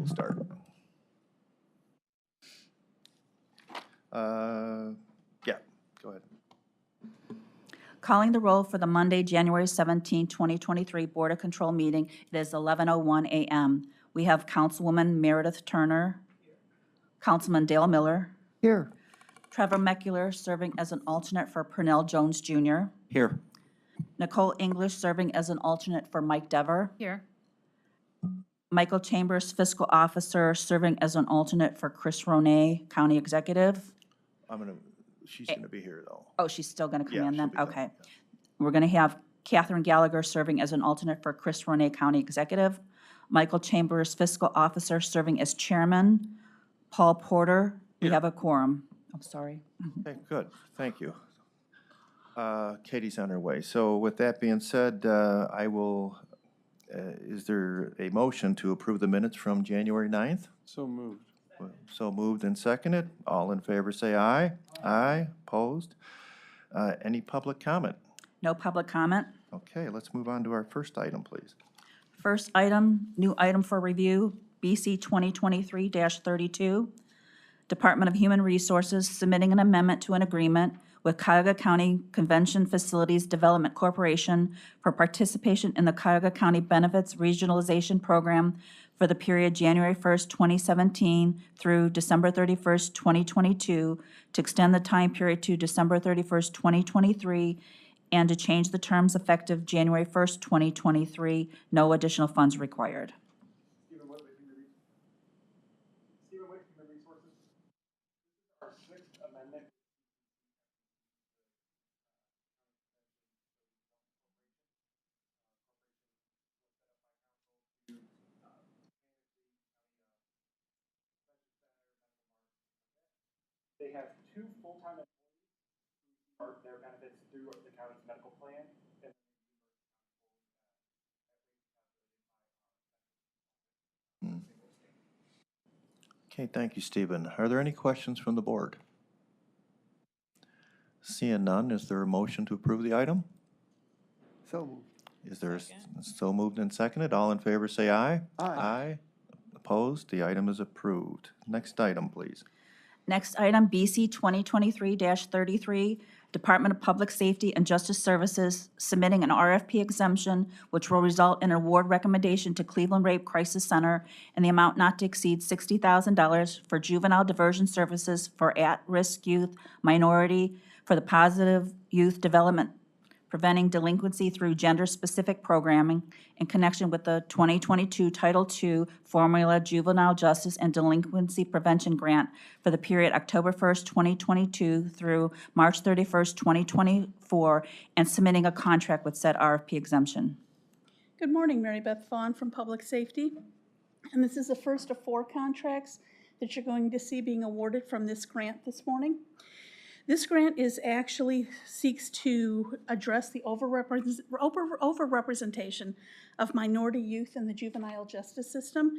We'll start. Yeah, go ahead. Calling the roll for the Monday, January 17, 2023 Board of Control meeting. It is 11:01 a.m. We have Councilwoman Meredith Turner, Councilman Dale Miller, Here. Trevor Meckler serving as an alternate for Pernell Jones Jr., Here. Nicole English serving as an alternate for Mike Dever, Here. Michael Chambers, Fiscal Officer, serving as an alternate for Chris Ronay, County Executive. She's gonna be here though. Oh, she's still going to come Yeah, in then? she'll be Okay. coming, We're going to have Catherine Gallagher serving as an alternate for Chris Ronay, County Executive. Michael Chambers, Fiscal Officer, serving as Chairman. Paul Porter, we Yeah. have a quorum. I'm sorry. Okay, good, thank you. Katie's on her way. So with that being said, I will, is there a motion to approve the minutes from January 9th? So moved. So moved and seconded. All in favor say aye. Aye, opposed. Any public comment? No public comment. Okay, let's move on to our first item, please. First item, new item for review, BC 2023-32. Department of Human Resources submitting an amendment to an agreement with Cuyahoga County Convention Facilities Development Corporation for participation in the Cuyahoga County Benefits Regionalization Program for the period January 1st, 2017 through December 31st, 2022, to extend the time period to December 31st, 2023, and to change the terms effective January 1st, 2023. No additional funds required. Stephen Whitley, Human Resources. Our sixth amendment. They have two full-time employees who receive their benefits through the county's medical plan. And Okay, thank you, Stephen. Are there any questions from the board? Seeing none, is there a motion to approve the item? So moved. Is there, so moved and seconded? All in favor say aye. Aye. Aye. Opposed? The item is approved. Next item, please. Next item, BC 2023-33, Department of Public Safety and Justice Services submitting an RFP exemption which will result in an award recommendation to Cleveland Rape Crisis Center in the amount not to exceed $60,000 for juvenile diversion services for at-risk youth, minority, for the positive youth development, preventing delinquency through gender-specific programming in connection with the 2022 Title II Formula Juvenile Justice and Delinquency Prevention Grant for the period October 1st, 2022 through March 31st, 2024, and submitting a contract with said RFP exemption. Good morning, Mary Beth Vaughn from Public Safety. And this is the first of 4 contracts that you're going to see being awarded from this grant this morning. This grant seeks to address the overrepresentation of minority youth in the juvenile justice system.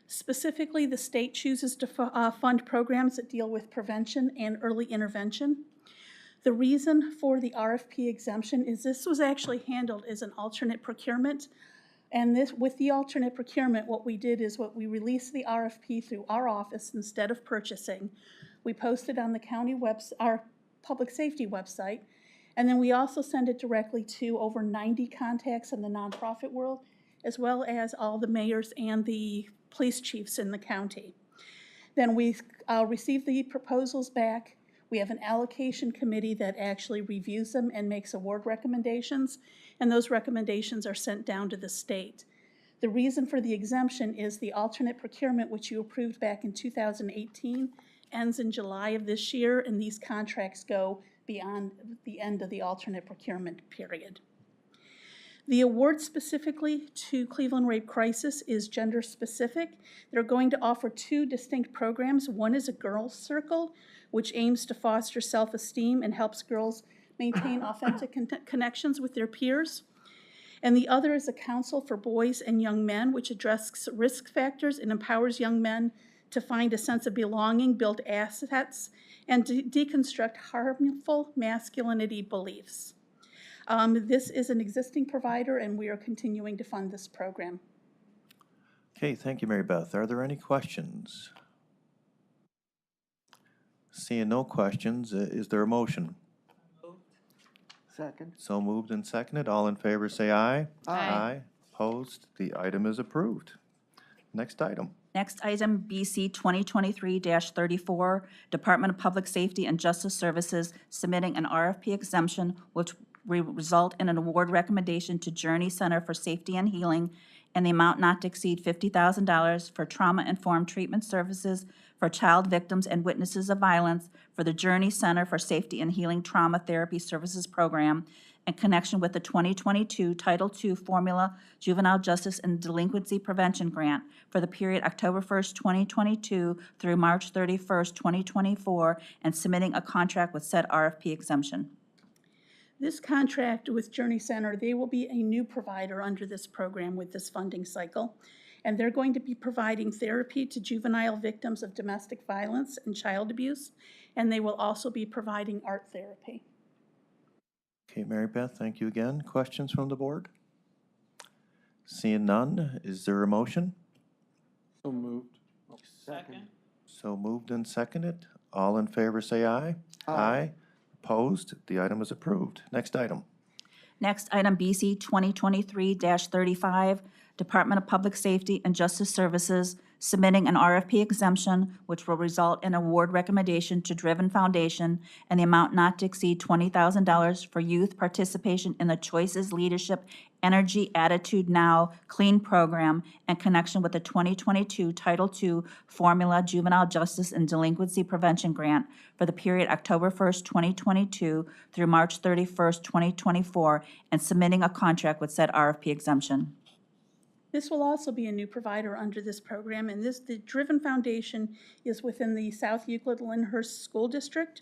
Specifically, the state chooses to fund programs that deal with prevention and early intervention. The reason for the RFP exemption is this was actually handled as an alternate procurement. And with the alternate procurement, what we did is we released the RFP through our office instead of purchasing. We posted on the county our public safety website, and then we also send it directly to over 90 contacts in the nonprofit world, as well as all the mayors and the police chiefs in the county. Then we receive the proposals back. We have an allocation committee that actually reviews them and makes award recommendations, and those recommendations are sent down to the state. The reason for the exemption is the alternate procurement, which you approved back in 2018, ends in July of this year, and these contracts go beyond the end of the alternate procurement period. The award specifically to Cleveland Rape Crisis is gender specific. They're going to offer 2 distinct programs. One is a Girls Circle, which aims to foster self-esteem and helps girls maintain authentic connections with their peers. And the other is a Council for Boys and Young Men, which addresses risk factors and empowers young men to find a sense of belonging, build assets, and deconstruct harmful masculinity beliefs. This is an existing provider, and we are continuing to fund this program. Okay, thank you, Mary Beth. Are there any questions? Seeing no questions, is there a motion? Second. So moved and seconded. All in favor, say aye. Aye. Opposed? The item is approved. Next item. Next item, BC 2023-34, Department of Public Safety and Justice Services submitting an RFP exemption which will result in an award recommendation to Journey Center for Safety and Healing in the amount not to exceed $50,000 for trauma-informed treatment services for child victims and witnesses of violence for the Journey Center for Safety and Healing Trauma Therapy Services Program in connection with the 2022 Title II Formula Juvenile Justice and Delinquency Prevention Grant for the period October 1st, 2022 through March 31st, 2024, and submitting a contract with said RFP exemption. This contract with Journey Center, they will be a new provider under this program with this funding cycle. And they're going to be providing therapy to juvenile victims of domestic violence and child abuse. And they will also be providing art therapy. Okay, Mary Beth, thank you again. Questions from the board? Seeing none, is there a motion? So moved. Second. So moved and seconded. All in favor, say aye. Aye. Opposed? The item is approved. Next item. Next item, BC 2023-35, Department of Public Safety and Justice Services submitting an RFP exemption which will result in award recommendation to Driven Foundation and the amount not to exceed $20,000 for youth participation in the Choices Leadership Energy Attitude Now Clean Program in connection with the 2022 Title II Formula Juvenile Justice and Delinquency Prevention Grant for the period October 1st, 2022 through March 31st, 2024, and submitting a contract with said RFP exemption. This will also be a new provider under this program, and the Driven Foundation is within the South Euclid-Lyndhurst School District,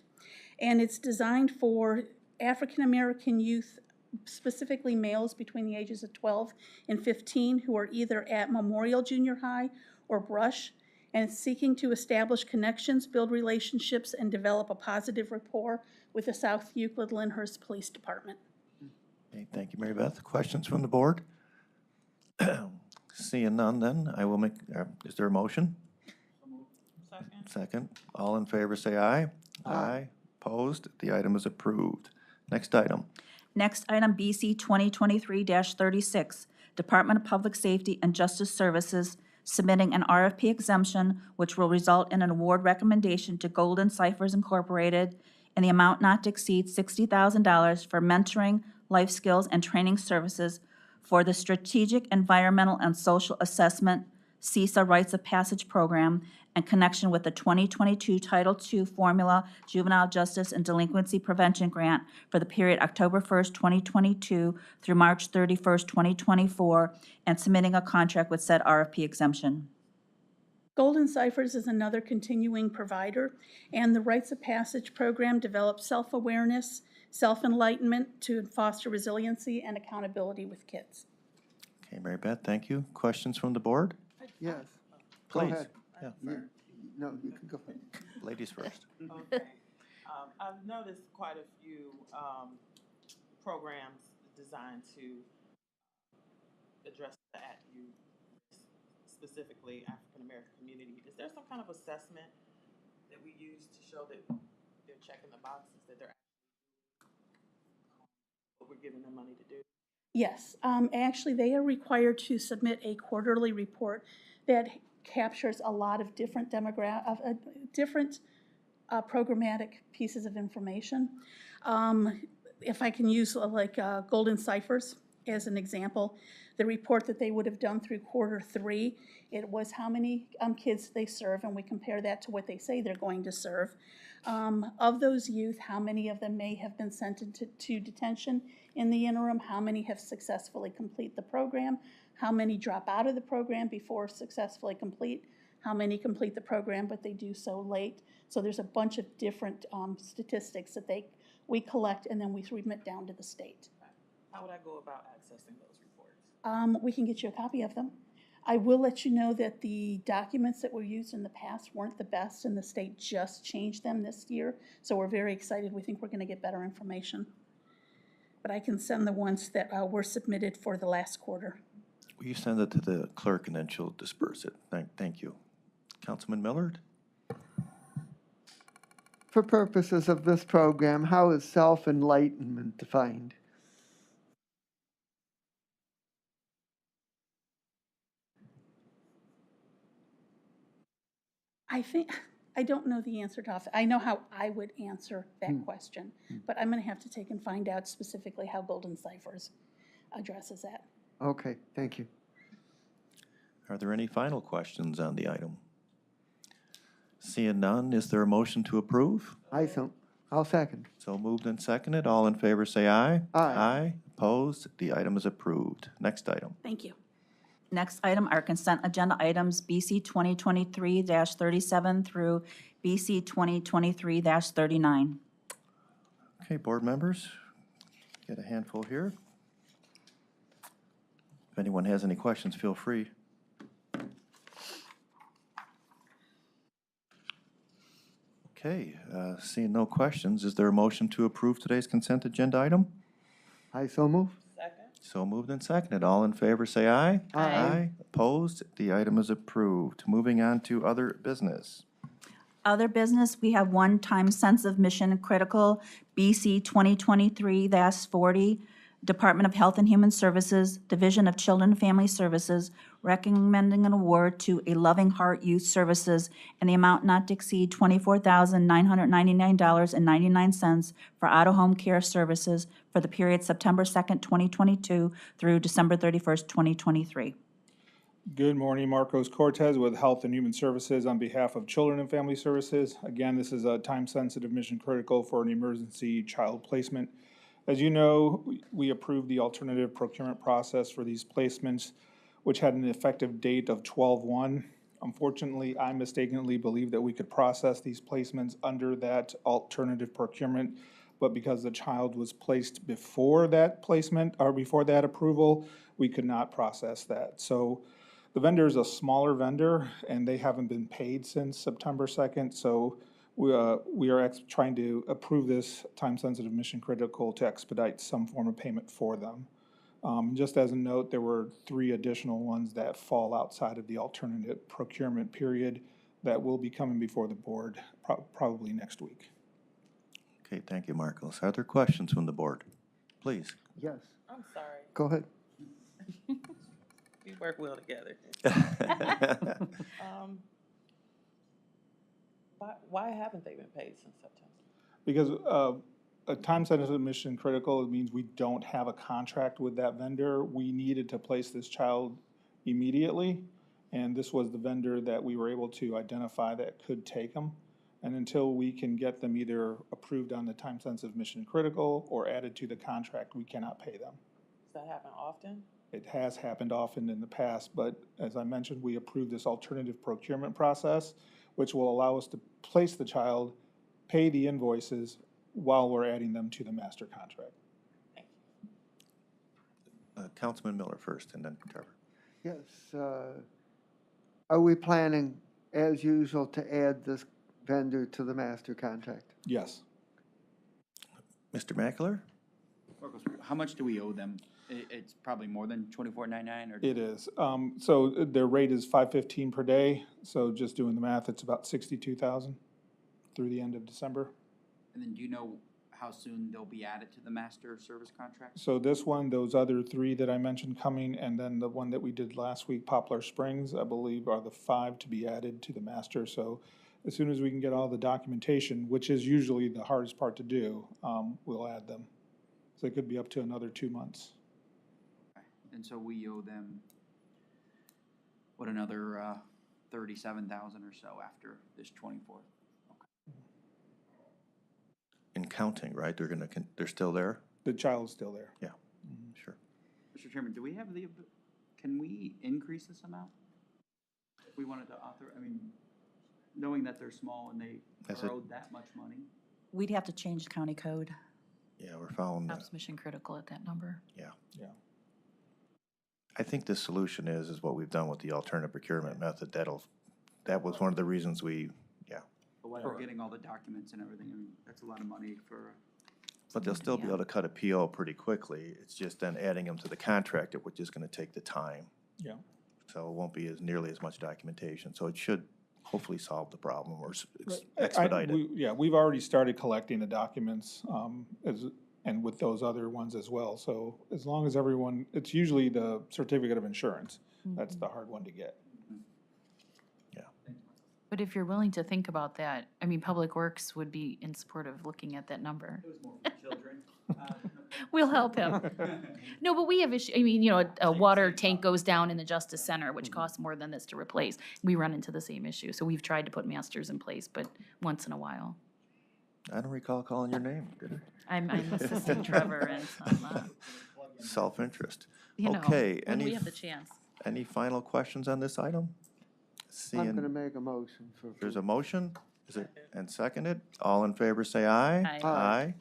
and it's designed for African-American youth, specifically males between the ages of 12 and 15, who are either at Memorial Junior High or Brush, and it's seeking to establish connections, build relationships, and develop a positive rapport with the South Euclid-Lyndhurst Police Department. Okay, thank you, Mary Beth. Questions from the board? Seeing none, then, I will make, is there a motion? Second. All in favor, say aye. Aye. Opposed? The item is approved. Next item. Next item, BC 2023-36, Department of Public Safety and Justice Services submitting an RFP exemption which will result in an award recommendation to Golden Ciphers Incorporated in the amount not to exceed $60,000 for mentoring, life skills, and training services for the Strategic Environmental and Social Assessment CISA Rites of Passage Program in connection with the 2022 Title II Formula Juvenile Justice and Delinquency Prevention Grant for the period October 1st, 2022 through March 31st, 2024, and submitting a contract with said RFP exemption. Golden Ciphers is another continuing provider, and the Rites of Passage program develops self-awareness, self-enlightenment to foster resiliency and accountability with kids. Okay, Mary Beth, thank you. Questions from the board? Yes. Please. Go ahead. Yeah. No, you can go ahead. Ladies first. Okay. I've noticed quite a few programs designed to address the specifically African-American community. Is there some kind of assessment that we use to show that they're checking the boxes, that they're what we're giving them money to do? Yes, actually, they are required to submit a quarterly report that captures a lot of different programmatic pieces of information. If I can use Golden Ciphers as an example, the report that they would have done through Q3, it was how many kids they serve, and we compare that to what they say they're going to serve. Of those youth, how many of them may have been sent to detention in the interim, how many have successfully complete the program, how many drop out of the program before successfully complete, how many complete the program but they do so late. So there's a bunch of different statistics that we collect and then we remit down to the state. How would I go about accessing those reports? We can get you a copy of them. I will let you know that the documents that were used in the past weren't the best, and the state just changed them this year. So we're very excited. We think we're going to get better information. But I can send the ones that were submitted for the last quarter. Will you send it to the clerk and then she'll disperse it? Thank you. Councilman Millard? For purposes of this program, how is self-enlightenment defined? I think, I don't know the answer to I know how I would answer that question, but I'm going to have to take and find out specifically how Golden Ciphers addresses that. Okay, thank you. Are there any final questions on the item? Seeing none, is there a motion to approve? I'll second. So moved and seconded. All in favor, say aye. Aye. Aye. Opposed? The item is approved. Next item. Thank you. Next item are consent agenda items BC 2023-37 through BC 2023-39. Okay, board members, get a handful here. If anyone has any questions, feel free. Okay, seeing no questions, is there a motion to approve today's consent agenda item? I so move. Second? So moved and seconded. All in favor, say aye. Aye. Opposed? The item is approved. Moving on to other business. Other business, we have one time-sensitive mission critical, BC 2023-40, Department of Health and Human Services, Division of Children and Family Services, recommending an award to A Loving Heart Youth Services in the amount not to exceed $24,999.99 for out-of-home care services for the period September 2nd, 2022 through December 31st, 2023. Good morning, Marcos Cortez with Health and Human Services on behalf of Children and Family Services. Again, this is a time-sensitive mission critical for an emergency child placement. As you know, we approved the alternative procurement process for these placements, which had an effective date of 12/1. Unfortunately, I mistakenly believed that we could process these placements under that alternative procurement, but because the child was placed before that placement, or before that approval, we could not process that. So the vendor is a smaller vendor, and they haven't been paid since September 2nd, so we are trying to approve this time-sensitive mission critical to expedite some form of payment for them. Just as a note, there were 3 additional ones that fall outside of the alternative procurement period that will be coming before the board probably next week. Okay, thank you, Marcos. Are there questions from the board? Please. Yes, I'm sorry. go ahead. We work well together. Why haven't they been paid since September? Because a time-sensitive mission critical, it means we don't have a contract with that vendor. We needed to place this child immediately, and this was the vendor that we were able to identify that could take them. And until we can get them either approved on the time-sensitive mission critical or added to the contract, we cannot pay them. Does that happen often? It has happened often in the past, but as I mentioned, we approved this alternative procurement process, which will allow us to place the child, pay the invoices while we're adding them to the master contract. Councilman Miller first, and then Trevor. Yes, are we planning, as usual, to add this vendor to the master contract? Yes. Mr. Mackler? Marcos, how much do we owe them? It's probably more than $24.99, or? It is. So their rate is $515 per day, so just doing the math, it's about $62,000 through the end of December. And then do you know how soon they'll be added to the master service contract? So this one, those other 3 that I mentioned coming, and then the one that we did last week, Poplar Springs, I believe are the 5 to be added to the master. So as soon as we can get all the documentation, which is usually the hardest part to do, we'll add them. So it could be up to another 2 months. And so we owe them, what, another $37,000 or so after this 24th? In counting, right? They're still there? The child's still there. Yeah, sure. Mr. Chairman, do we have can we increase this amount? If we wanted to knowing that they're small and they are owed that much money? We'd have to change the county code. Yeah, we're following that. Perhaps mission critical at that number. Yeah. Yeah. I think the solution is what we've done with the alternative procurement method. That was one of the reasons But while we're getting all the documents and everything, that's a lot of money for. But they'll still be able to cut a PO pretty quickly. It's just then adding them to the contract, which is gonna take the time. Yeah. So it won't be as nearly as much documentation. So it should hopefully solve the problem or I- expedite it. Yeah, we've already started collecting the documents, and with those other ones as well. So as long as everyone, it's usually the certificate of insurance. That's the hard one to get. But if you're willing to think about that, I mean, Public Works would be in support of looking at that number. It was more for children. We'll help him. No, but we have issue, I mean, you know, a water tank goes down in the Justice Center, which costs more than this to replace. We run into the same issue. So we've tried to put masters in place, but once in a while. I don't recall calling your name, did I'm assisting Trevor and some, I? Self-interest. you know, Okay, when we any, have the chance. any final questions on this item? I'm gonna Seeing make a motion for. there's a motion, is it, and seconded, all in favor say aye. Aye. Aye. Aye,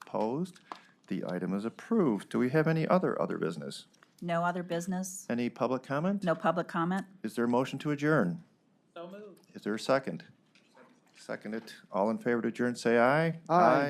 opposed, the item is approved. Do we have any other business? No other business? Any public comment? No public comment? Is there a motion to adjourn? So moved. Is there a second? Seconded, all in favor to adjourn say aye. Aye.